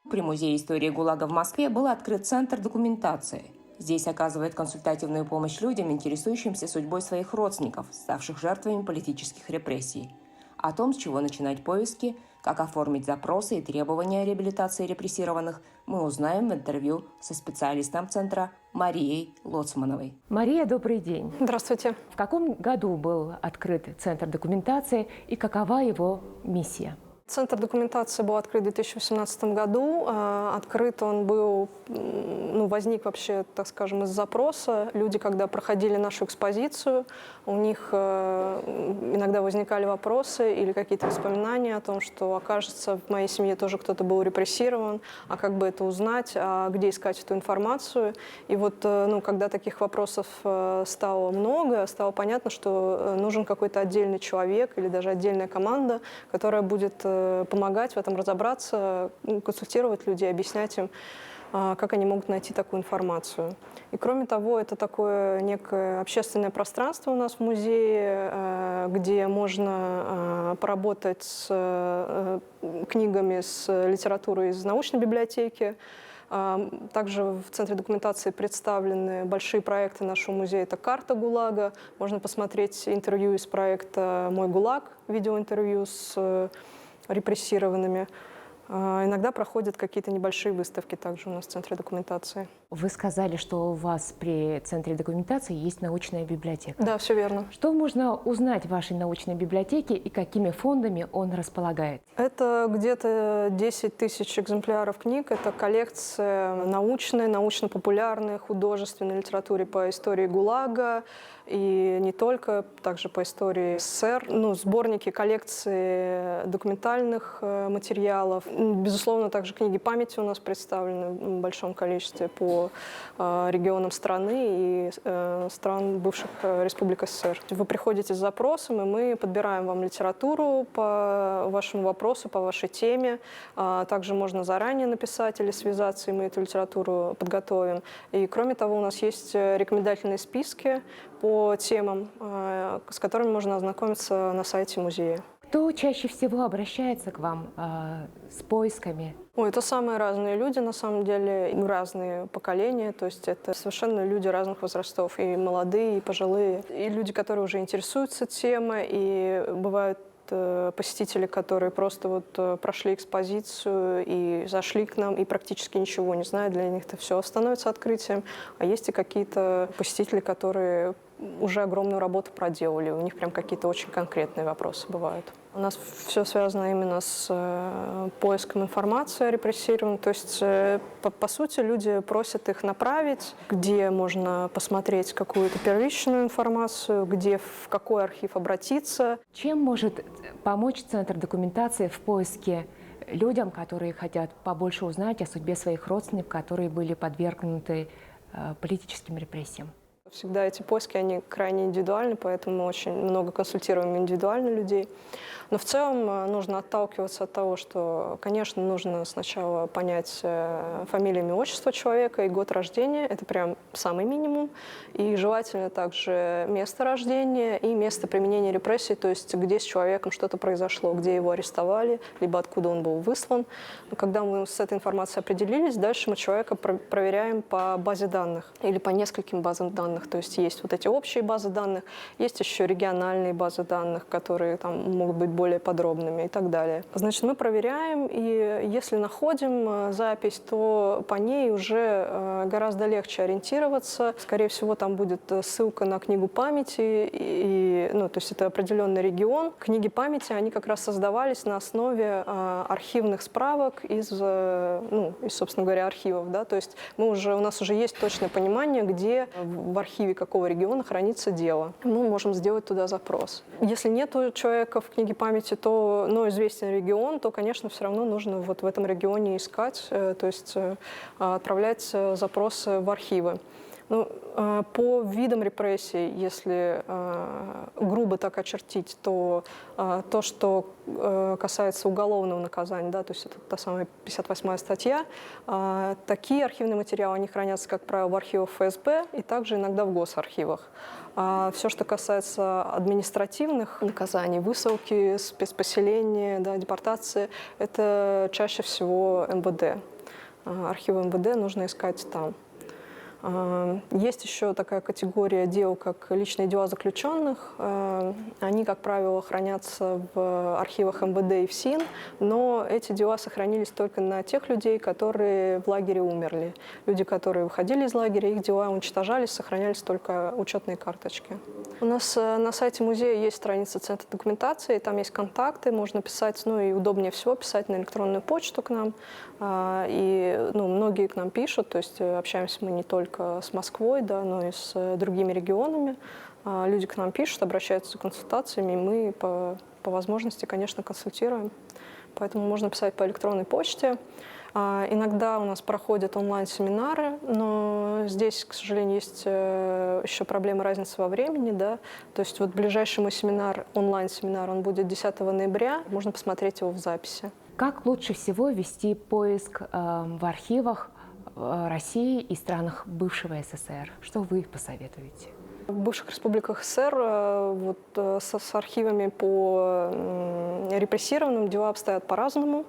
При Музее истории ГУЛАГа в Москве был открыт Центр документации. Здесь оказывает консультативную помощь людям, интересующимся судьбой своих родственников, ставших жертвами политических репрессий. О том, с чего начинать поиски, как оформить запросы и требования о реабилитации репрессированных, мы узнаем в интервью со специалистом Центра Марией Лоцмановой. Мария, добрый день. Здравствуйте. В каком году был открыт Центр документации и какова его миссия? Центр документации был открыт в 2018 году. Открыт он был, возник вообще, так скажем, из запроса. Люди, когда проходили нашу экспозицию, у них иногда возникали вопросы или какие-то воспоминания о том, что, окажется, в моей семье тоже кто-то был репрессирован, а как бы это узнать, а где искать эту информацию. И вот, когда таких вопросов стало много, стало понятно, что нужен какой-то отдельный человек или даже отдельная команда, которая будет помогать в этом разобраться, консультировать людей, объяснять им, как они могут найти такую информацию. И кроме того, это такое некое общественное пространство у нас в музее, где можно поработать с книгами, с литературой из научной библиотеки. Также в Центре документации представлены большие проекты нашего музея. Это карта ГУЛАГа. Можно посмотреть интервью из проекта «Мой ГУЛАГ», видеоинтервью с репрессированными. Иногда проходят какие-то небольшие выставки также у нас в Центре документации. Вы сказали, что у вас при Центре документации есть научная библиотека. Да, все верно. Что можно узнать в вашей научной библиотеке и какими фондами он располагает? Это где-то 10 тысяч экземпляров книг. Это коллекция научной, научно-популярной, художественной литературы по истории ГУЛАГа и не только, также по истории СССР. Сборники, коллекции документальных материалов. Безусловно, также книги памяти у нас представлены в большом количестве по регионам страны и стран бывших республик СССР. Вы приходите с запросом, и мы подбираем вам литературу по вашему вопросу, по вашей теме. Также можно заранее написать или связаться, и мы эту литературу подготовим. И кроме того, у нас есть рекомендательные списки по темам, с которыми можно ознакомиться на сайте музея. Кто чаще всего обращается к вам с поисками? Это самые разные люди, на самом деле, разные поколения, то есть это совершенно люди разных возрастов, и молодые, и пожилые, и люди, которые уже интересуются темой, и бывают посетители, которые просто прошли экспозицию и зашли к нам и практически ничего не знают, для них это все становится открытием, а есть и какие-то посетители, которые уже огромную работу проделали, у них прям какие-то очень конкретные вопросы бывают. У нас все связано именно с поиском информации о репрессированных. То есть, по сути, люди просят их направить, где можно посмотреть какую-то первичную информацию, где в какой архив обратиться. Чем может помочь Центр документации в поиске людям, которые хотят побольше узнать о судьбе своих родственников, которые были подвергнуты политическим репрессиям? Всегда эти поиски, они крайне индивидуальны, поэтому мы очень много консультируем индивидуально людей. Но в целом нужно отталкиваться от того, что, конечно, нужно сначала понять фамилию, имя, отчество человека и год рождения. Это прям самый минимум. И желательно также место рождения и место применения репрессий, то есть где с человеком что-то произошло, где его арестовали, либо откуда он был выслан. Но когда мы с этой информацией определились, дальше мы человека проверяем по базе данных или по нескольким базам данных. То есть есть вот эти общие базы данных, есть еще региональные базы данных, которые там могут быть более подробными и так далее. Значит, мы проверяем, и если находим запись, то по ней уже гораздо легче ориентироваться. Скорее всего, там будет ссылка на книгу памяти, то есть это определенный регион. Книги памяти, они как раз создавались на основе архивных справок из, собственно говоря, архивов. Да? То есть у нас уже есть точное понимание, где в архиве какого региона хранится дело. Мы можем сделать туда запрос. Если нет у человека в книге памяти, но известен регион, то, конечно, все равно нужно в этом регионе искать, то есть отправлять запросы в архивы. По видам репрессий, если грубо так очертить, то то, что касается уголовного наказания, да, то есть это та самая 58-я статья, такие архивные материалы, они хранятся, как правило, в архивах ФСБ и также иногда в госархивах. А все, что касается административных наказаний, высылки, спецпоселения, да, депортации, это чаще всего МВД. архивы МВД нужно искать там. Есть еще такая категория дел, как личные дела заключенных. Они, как правило, хранятся в архивах МВД и ФСИН, но эти дела сохранились только на тех людей, которые в лагере умерли. Люди, которые выходили из лагеря, их дела уничтожались, сохранялись только учетные карточки. У нас на сайте музея есть страница Центра документации, там есть контакты, можно писать, ну и удобнее всего писать на электронную почту к нам. И многие к нам пишут, то есть общаемся мы не только с Москвой, да, но и с другими регионами. Люди к нам пишут, обращаются за консультациями, и мы по возможности, конечно, консультируем. Поэтому можно писать по электронной почте. Иногда у нас проходят онлайн-семинары, но здесь, к сожалению, есть еще проблема разницы во времени. Да? То есть вот ближайший мой семинар, онлайн-семинар, он будет 10 ноября, можно посмотреть его в записи. Как лучше всего вести поиск в архивах России и странах бывшего СССР? Что вы посоветуете? В бывших республиках СССР с архивами по репрессированным дела обстоят по-разному.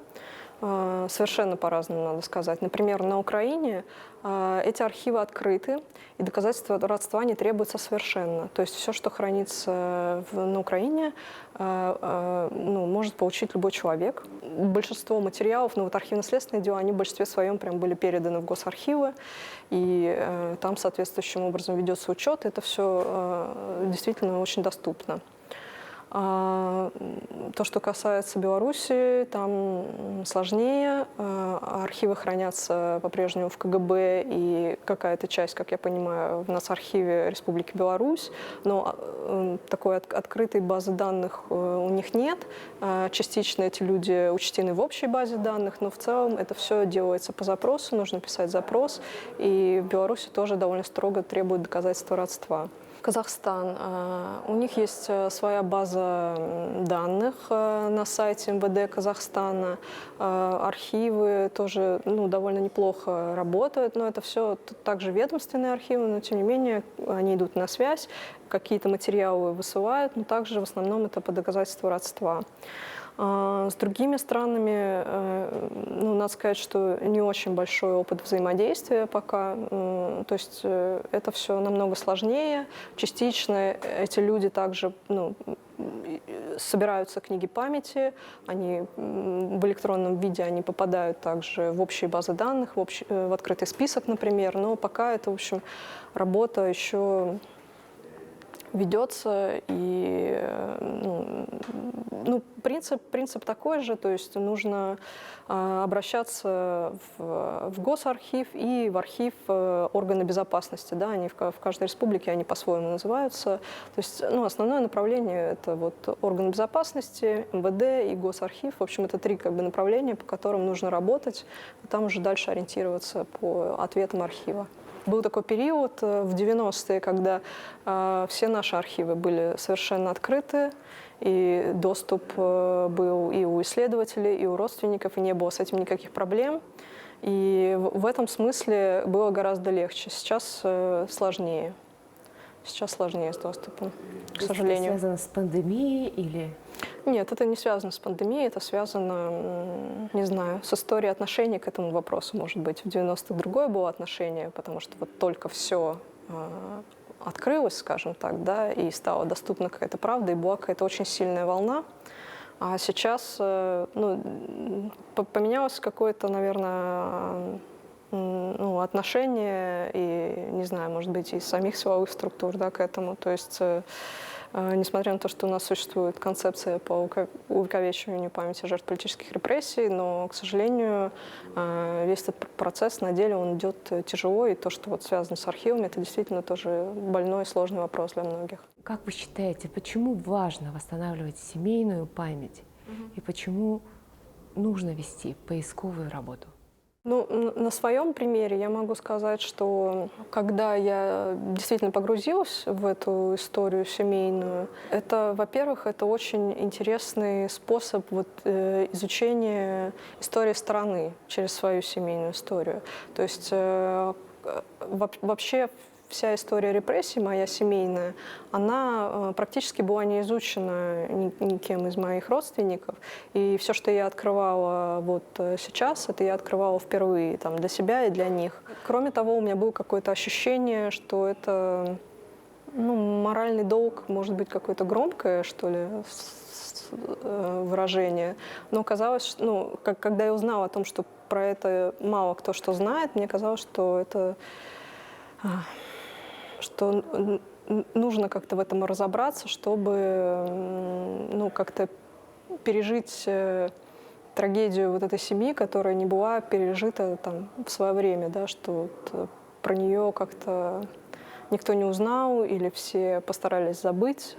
Совершенно по-разному, надо сказать. Например, на Украине эти архивы открыты, и доказательства родства не требуются совершенно. То есть все, что хранится на Украине, может получить любой человек. Большинство материалов, архивно-следственные дела, они в большинстве своем прям были переданы в госархивы, и там соответствующим образом ведется учет. Это все действительно очень доступно. То, что касается Беларуси, там сложнее. Архивы хранятся по-прежнему в КГБ, и какая-то часть, как я понимаю, в Нацархиве Республики Беларусь, но такой открытой базы данных у них нет. Частично эти люди учтены в общей базе данных, но в целом это все делается по запросу, нужно писать запрос, и в Беларуси тоже довольно строго требуют доказательства родства. Казахстан. У них есть своя база данных на сайте МВД Казахстана. Архивы тоже довольно неплохо работают, но это все также ведомственные архивы, но тем не менее они идут на связь, какие-то материалы высылают, но также в основном это по доказательству родства. С другими странами, надо сказать, что не очень большой опыт взаимодействия пока. То есть это все намного сложнее. Частично эти люди также собираются книги памяти, они в электронном виде они попадают также в общие базы данных, в открытый список, например. Но пока это, в общем, работа еще ведется, и принцип такой же, то есть нужно обращаться в госархив и в архив органа безопасности, да, они в каждой республике они по-своему называются, то есть основное направление это вот орган безопасности, МВД и госархив, в общем это три направления, по которым нужно работать, и там уже дальше ориентироваться по ответам архива. Был такой период в 90-е, когда все наши архивы были совершенно открыты, и доступ был и у исследователей, и у родственников, и не было с этим никаких проблем. И в этом смысле было гораздо легче. Сейчас сложнее. Сейчас сложнее с доступом, к сожалению. Это связано с пандемией или... Нет, это не связано с пандемией, это связано, не знаю, с историей отношения к этому вопросу. Может быть, в 90-х другое было отношение, потому что вот только все открылось, скажем так, да, и стала доступна какая-то правда, и была какая-то очень сильная волна. А сейчас поменялось какое-то, наверное, отношение и, не знаю, может быть, и самих силовых структур, да, к этому. То есть, несмотря на то, что у нас существует концепция по увековечиванию памяти жертв политических репрессий, но, к сожалению, весь этот процесс на деле он идет тяжело, и то, что вот связано с архивами, это действительно тоже больной и сложный вопрос для многих. Как вы считаете, почему важно восстанавливать семейную память и почему нужно вести поисковую работу? На своем примере я могу сказать, что когда я действительно погрузилась в эту историю семейную, это, во-первых, это очень интересный способ изучения истории страны через свою семейную историю. То есть вообще вся история репрессий, моя семейная, она практически была не изучена никем из моих родственников. И все, что я открывала вот сейчас, это я открывала впервые там, для себя и для них. Кроме того, у меня было какое-то ощущение, что это моральный долг, может быть, какое-то громкое, что ли, выражение. Но казалось, когда я узнала о том, что про это мало кто что знает, мне казалось, что нужно как-то в этом разобраться, чтобы как-то пережить трагедию вот этой семьи, которая не была пережита там в свое время, да, что про нее как-то никто не узнал или все постарались забыть,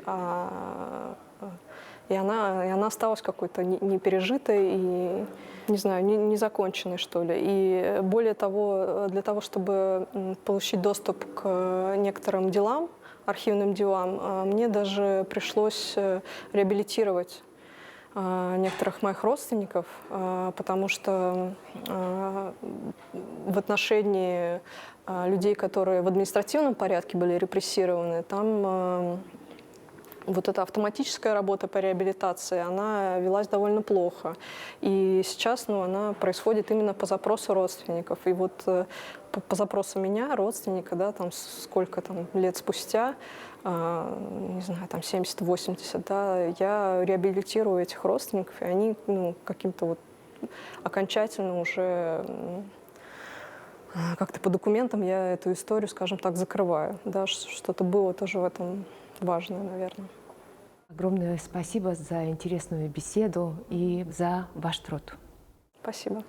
и она осталась какой-то непережитой и, не знаю, незаконченной, что ли. И более того, для того, чтобы получить доступ к некоторым делам, архивным делам, мне даже пришлось реабилитировать некоторых моих родственников, потому что в отношении людей, которые в административном порядке были репрессированы, там вот эта автоматическая работа по реабилитации, она велась довольно плохо. И сейчас она происходит именно по запросу родственников. И вот по запросу меня, родственника, да, там сколько там лет спустя, не знаю, там 70-80, да, я реабилитирую этих родственников, и они каким-то вот окончательно уже как-то по документам я эту историю, скажем так, закрываю. Да, что-то было тоже в этом важное, наверное. Огромное спасибо за интересную беседу и за ваш труд. Спасибо.